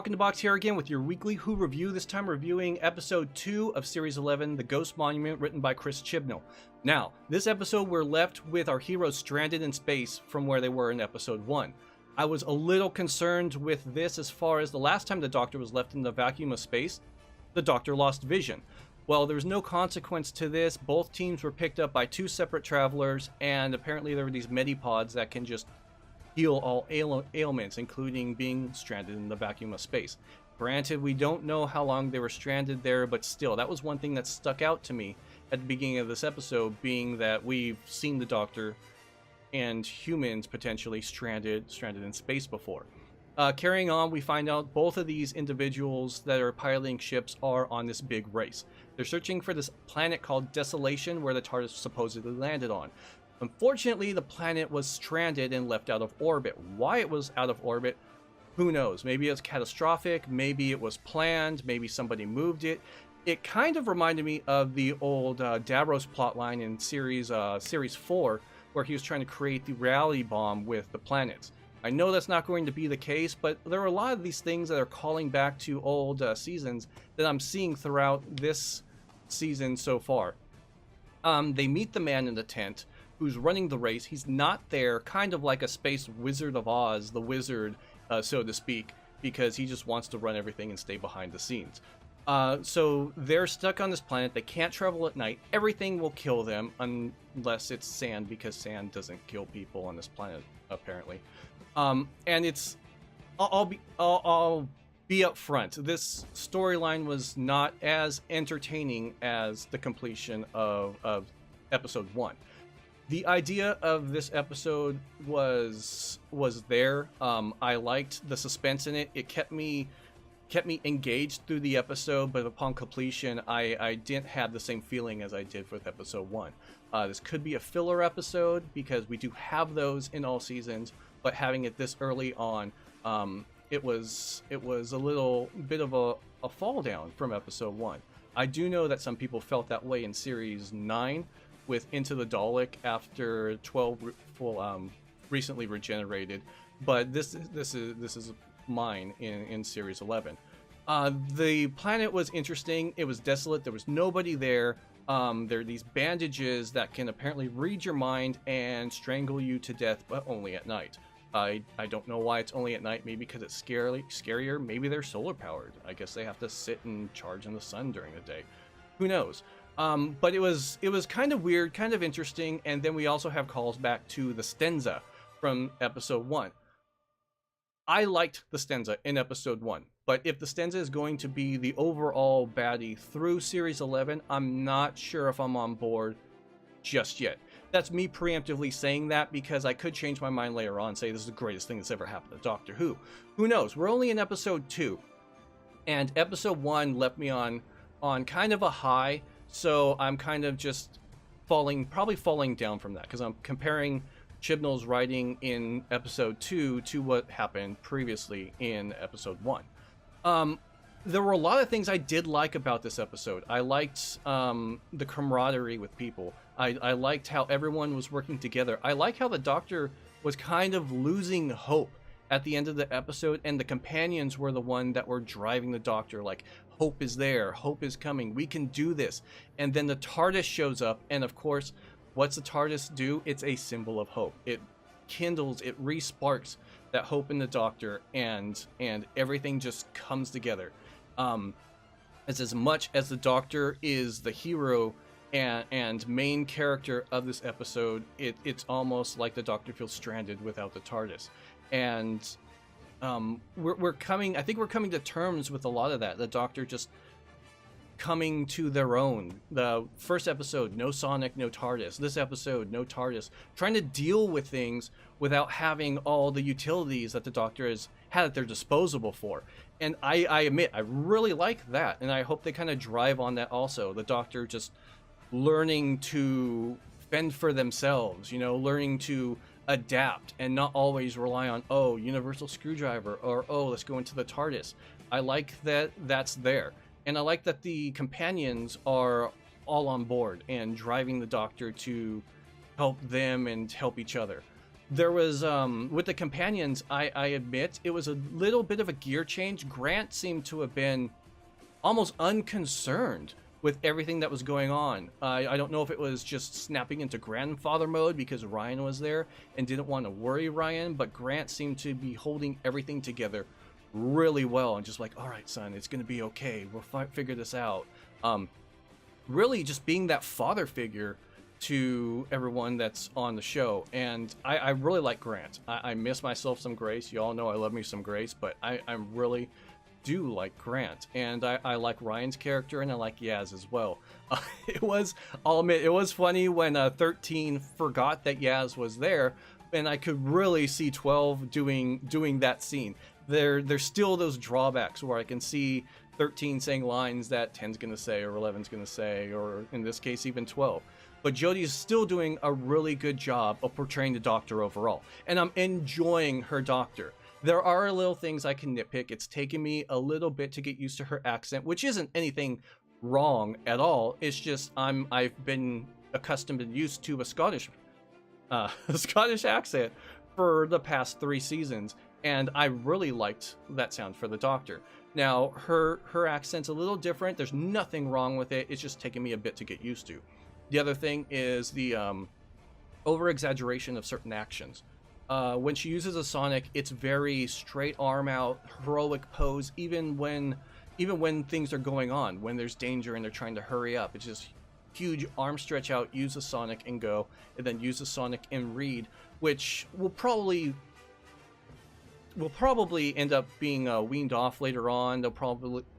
Rock in the Box here again with your weekly Who review, this time reviewing episode 2 of series 11, The Ghost Monument, written by Chris Chibnall. Now, this episode we're left with our heroes stranded in space from where they were in episode 1. I was a little concerned with this as far as the last time the Doctor was left in the vacuum of space, the Doctor lost vision. Well, there was no consequence to this. Both teams were picked up by two separate travelers, and apparently there were these medipods that can just heal all ailments, including being stranded in the vacuum of space. Granted, we don't know how long they were stranded there, but still, that was one thing that stuck out to me at the beginning of this episode, being that we've seen the Doctor and humans potentially stranded in space before. Carrying on, we find out both of these individuals that are piloting ships are on this big race. They're searching for this planet called Desolation, where the TARDIS supposedly landed on. Unfortunately, the planet was stranded and left out of orbit. Why it was out of orbit, who knows? Maybe it was catastrophic, maybe it was planned, maybe somebody moved it. It kind of reminded me of the old Davros plotline in series 4, where he was trying to create the reality bomb with the planets. I know that's not going to be the case, but there are a lot of these things that are calling back to old seasons that I'm seeing throughout this season so far. They meet the man in the tent who's running the race. He's not there, kind of like a space Wizard of Oz, the wizard, so to speak, because he just wants to run everything and stay behind the scenes. So they're stuck on this planet. They can't travel at night. Everything will kill them unless it's sand, because sand doesn't kill people on this planet, apparently. And it's, I'll be up front. This storyline was not as entertaining as the completion of episode 1. The idea of this episode was there. I liked the suspense in it. It kept me engaged through the episode, but upon completion, I didn't have the same feeling as I did with episode 1. This could be a filler episode, because we do have those in all seasons, but having it this early on, it was a little bit of a fall down from episode 1. I do know that some people felt that way in series 9 with Into the Dalek after 12 recently regenerated, but this is mine in series 11. The planet was interesting. It was desolate. There was nobody there. There are these bandages that can apparently read your mind and strangle you to death, but only at night. I don't know why it's only at night. Maybe because it's scarier. Maybe they're solar powered. I guess they have to sit and charge in the sun during the day. Who knows? But it was kind of weird, kind of interesting. And then we also have calls back to the Stenza from episode 1. I liked the Stenza in episode 1, but if the Stenza is going to be the overall baddie through series 11, I'm not sure if I'm on board just yet. That's me preemptively saying that, because I could change my mind later on and say this is the greatest thing that's ever happened to Doctor Who. Who knows? We're only in episode 2, and episode 1 left me on kind of a high, so I'm kind of just probably falling down from that, because I'm comparing Chibnall's writing in episode 2 to what happened previously in episode 1. There were a lot of things I did like about this episode. I liked the camaraderie with people. I liked how everyone was working together. I like how the Doctor was kind of losing hope at the end of the episode, and the companions were the one that were driving the Doctor, like, hope is there, hope is coming, we can do this. And then the TARDIS shows up, and of course, what's the TARDIS do? It's a symbol of hope. It kindles, it re-sparks that hope in the Doctor, and everything just comes together. As much as the Doctor is the hero and main character of this episode, it's almost like the Doctor feels stranded without the TARDIS. And we're coming to terms with a lot of that. The Doctor just coming to their own. The first episode, no Sonic, no TARDIS. This episode, no TARDIS. Trying to deal with things without having all the utilities that the Doctor has had at their disposal before. And I admit, I really like that, and I hope they kind of drive on that also. The Doctor just learning to fend for themselves, learning to adapt and not always rely on, oh, universal screwdriver, or, oh, let's go into the TARDIS. I like that that's there. And I like that the companions are all on board and driving the Doctor to help them and help each other. There was with the companions, I admit it was a little bit of a gear change. Grant seemed to have been almost unconcerned with everything that was going on. I don't know if it was just snapping into grandfather mode because Ryan was there and didn't want to worry Ryan, but Grant seemed to be holding everything together really well and just like, all right, son, it's going to be okay. We'll figure this out. Really just being that father figure to everyone that's on the show. And I really like Grant. I miss myself some Grace. You all know I love me some Grace, but I really do like Grant. And I like Ryan's character, and I like Yaz as well. I'll admit, it was funny when 13 forgot that Yaz was there, and I could really see 12 doing that scene. There's still those drawbacks where I can see 13 saying lines that 10's gonna say or 11's gonna say, or in this case even 12. But Jodie is still doing a really good job of portraying the Doctor overall, and I'm enjoying her Doctor. There are little things I can nitpick. It's taken me a little bit to get used to her accent, which isn't anything wrong at all. It's just I've been accustomed and used to a Scottish accent for the past 3 seasons, and I really liked that sound for the Doctor. Now her accent's a little different. There's nothing wrong with it. It's just taken me a bit to get used to. The other thing is the over-exaggeration of certain actions. When she uses a sonic, it's very straight arm out, heroic pose, even when things are going on, when there's danger and they're trying to hurry up. It's just huge arm stretch out, use a sonic and go, and then use a sonic and read, which will probably end up being weaned off later on. They'll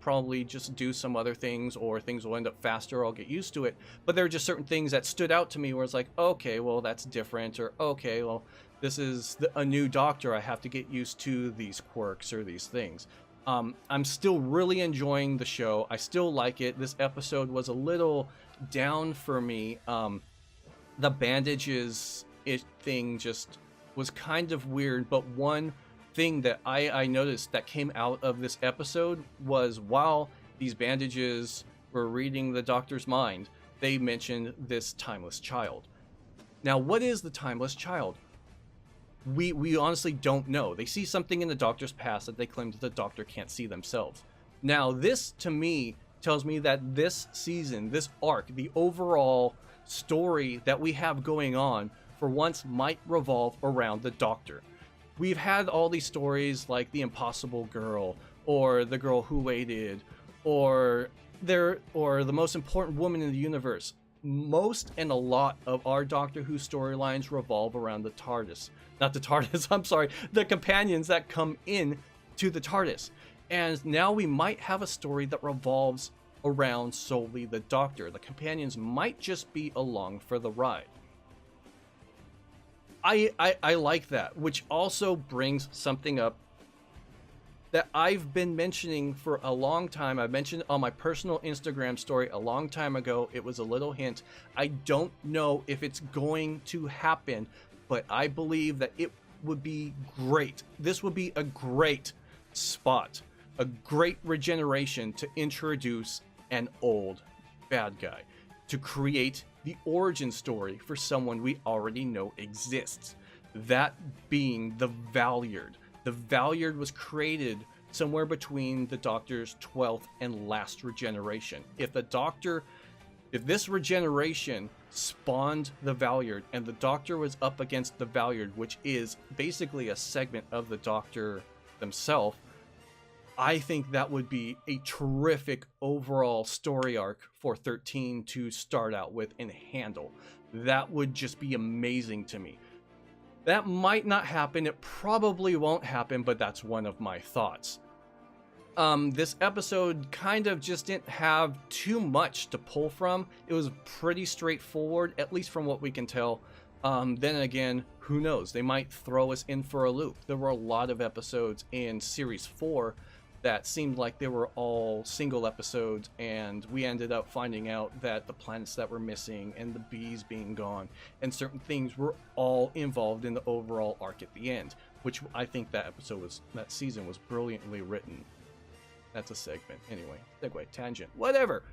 probably just do some other things, or things will end up faster. I'll get used to it. But there are just certain things that stood out to me where it's like, okay, well, that's different, or okay, well, this is a new Doctor. I have to get used to these quirks or these things. I'm still really enjoying the show. I still like it. This episode was a little down for me. The bandages thing just was kind of weird, but one thing that I noticed that came out of this episode was, while these bandages were reading the Doctor's mind, they mentioned this timeless child. Now, what is the timeless child? We honestly don't know. They see something in the Doctor's past that they claim that the Doctor can't see themselves. Now, this to me tells me that this season, this arc, the overall story that we have going on for once might revolve around the Doctor. We've had all these stories like the Impossible Girl, or the Girl Who Waited, or the Most Important Woman in the Universe. Most and a lot of our Doctor Who storylines revolve around the TARDIS. Not the TARDIS, I'm sorry, the companions that come in to the TARDIS. And now we might have a story that revolves around solely the Doctor. The companions might just be along for the ride. I like that, which also brings something up that I've been mentioning for a long time. I mentioned on my personal Instagram story a long time ago. It was a little hint. I don't know if it's going to happen, but I believe that it would be great. This would be a great spot, a great regeneration to introduce an old bad guy, to create the origin story for someone we already know exists. That being the Valyard. The Valyard was created somewhere between the Doctor's 12th and last regeneration. If this regeneration spawned the Valyard, and the Doctor was up against the Valyard, which is basically a segment of the Doctor themselves, I think that would be a terrific overall story arc for 13 to start out with and handle. That would just be amazing to me. That might not happen. It probably won't happen, but that's one of my thoughts. This episode kind of just didn't have too much to pull from. It was pretty straightforward, at least from what we can tell. Then again, who knows? They might throw us in for a loop. There were a lot of episodes in Series 4 that seemed like they were all single episodes, and we ended up finding out that the planets that were missing and the bees being gone and certain things were all involved in the overall arc at the end, which I think that season was brilliantly written. That's a segment. Anyway, segue, tangent, whatever.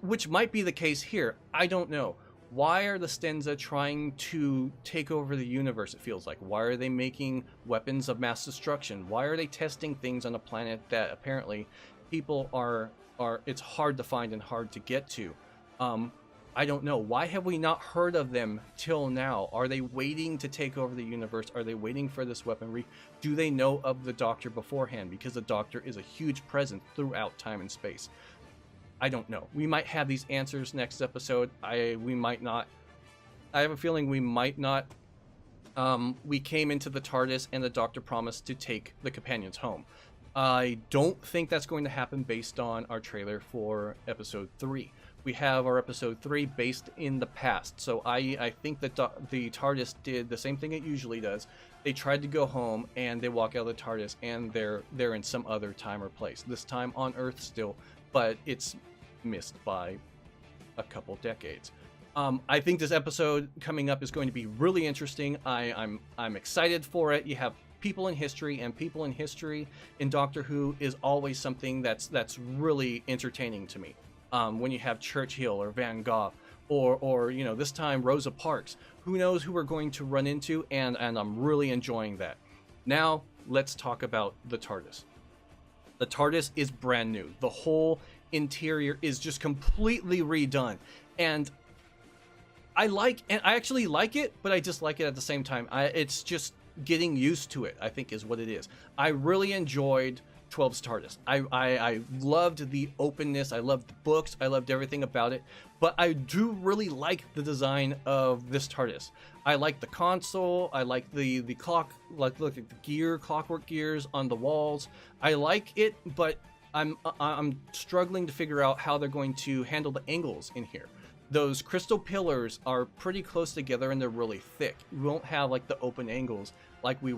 Which might be the case here. I don't know. Why are the Stenza trying to take over the universe, it feels like? Why are they making weapons of mass destruction? Why are they testing things on a planet that apparently people are it's hard to find and hard to get to? I don't know. Why have we not heard of them till now? Are they waiting to take over the universe? Are they waiting for this weaponry? Do they know of the Doctor beforehand? Because the Doctor is a huge presence throughout time and space. I don't know. We might have these answers next episode. We might not. I have a feeling we might not. We came into the TARDIS and the Doctor promised to take the companions home. I don't think that's going to happen based on our trailer for episode 3. We have our episode 3 based in the past, so I think that the TARDIS did the same thing it usually does. They tried to go home, and they walk out of the TARDIS, and they're in some other time or place. This time on Earth still, but it's missed by a couple decades. I think this episode coming up is going to be really interesting. I'm excited for it. You have people in history, and people in history in Doctor Who is always something that's really entertaining to me. When you have Churchill or Van Gogh or this time Rosa Parks, who knows who we're going to run into, and I'm really enjoying that. Now let's talk about the TARDIS. The TARDIS is brand new. The whole interior is just completely redone, and I actually like it, but I dislike it at the same time. It's just getting used to it, I think, is what it is. I really enjoyed 12's TARDIS. I loved the openness, I loved the books, I loved everything about it, but I do really like the design of this TARDIS. I like the console, I like the clock, like look at the clockwork gears on the walls. I like it, but I'm struggling to figure out how they're going to handle the angles in here. Those crystal pillars are pretty close together and they're really thick. We won't have like the open angles like we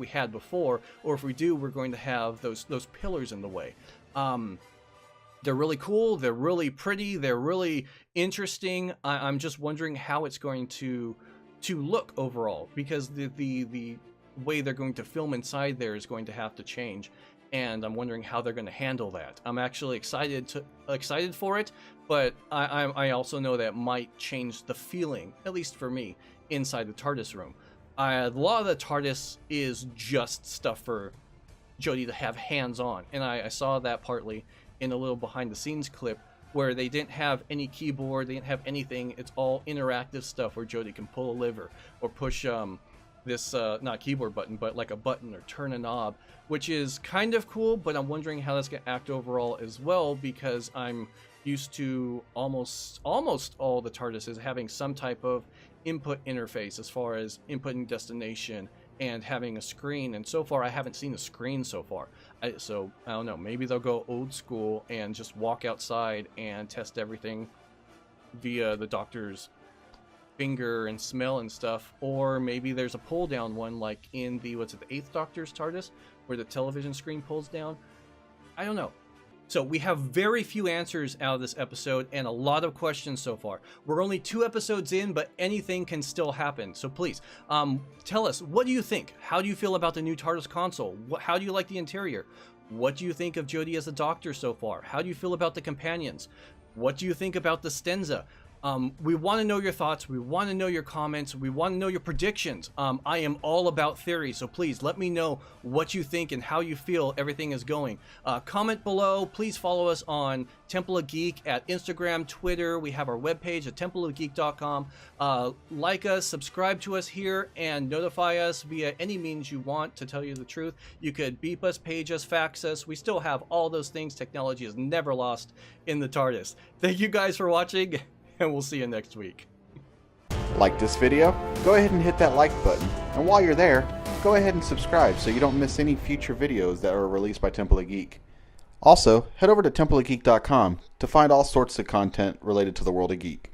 had before, or if we do, we're going to have those pillars in the way. They're really cool, they're really pretty, they're really interesting. I'm just wondering how it's going to look overall, because the way they're going to film inside there is going to have to change, and I'm wondering how they're going to handle that. I'm actually excited for it, but I also know that might change the feeling, at least for me, inside the TARDIS room. A lot of the TARDIS is just stuff for Jodie to have hands on, and I saw that partly in a little behind the scenes clip where they didn't have any keyboard, they didn't have anything. It's all interactive stuff where Jodie can pull a lever or push this not keyboard button, but like a button, or turn a knob, which is kind of cool, but I'm wondering how that's going to act overall as well, because I'm used to almost all the TARDISes having some type of input interface as far as input and destination and having a screen, and so far I haven't seen a screen so far. So I don't know, maybe they'll go old school and just walk outside and test everything via the Doctor's finger and smell and stuff, or maybe there's a pull down one like in the 8th Doctor's TARDIS where the television screen pulls down. I don't know. So we have very few answers out of this episode and a lot of questions so far. We're only 2 episodes in, but anything can still happen. So please, tell us, what do you think? How do you feel about the new TARDIS console? How do you like the interior? What do you think of Jodie as a Doctor so far? How do you feel about the companions? What do you think about the Stenza? We want to know your thoughts. We want to know your comments. We want to know your predictions. I am all about theory, so please let me know what you think and how you feel everything is going. Comment below. Please follow us on Temple of Geek at Instagram, Twitter. We have our webpage at templeofgeek.com. Like us, subscribe to us here, and notify us via any means you want, to tell you the truth. You could beep us, page us, fax us. We still have all those things. Technology is never lost in the TARDIS. Thank you guys for watching, and we'll see you next week. Like this video? Go ahead and hit that like button. And while you're there, go ahead and subscribe so you don't miss any future videos that are released by Temple of Geek. Also, head over to templeofgeek.com to find all sorts of content related to the world of geek.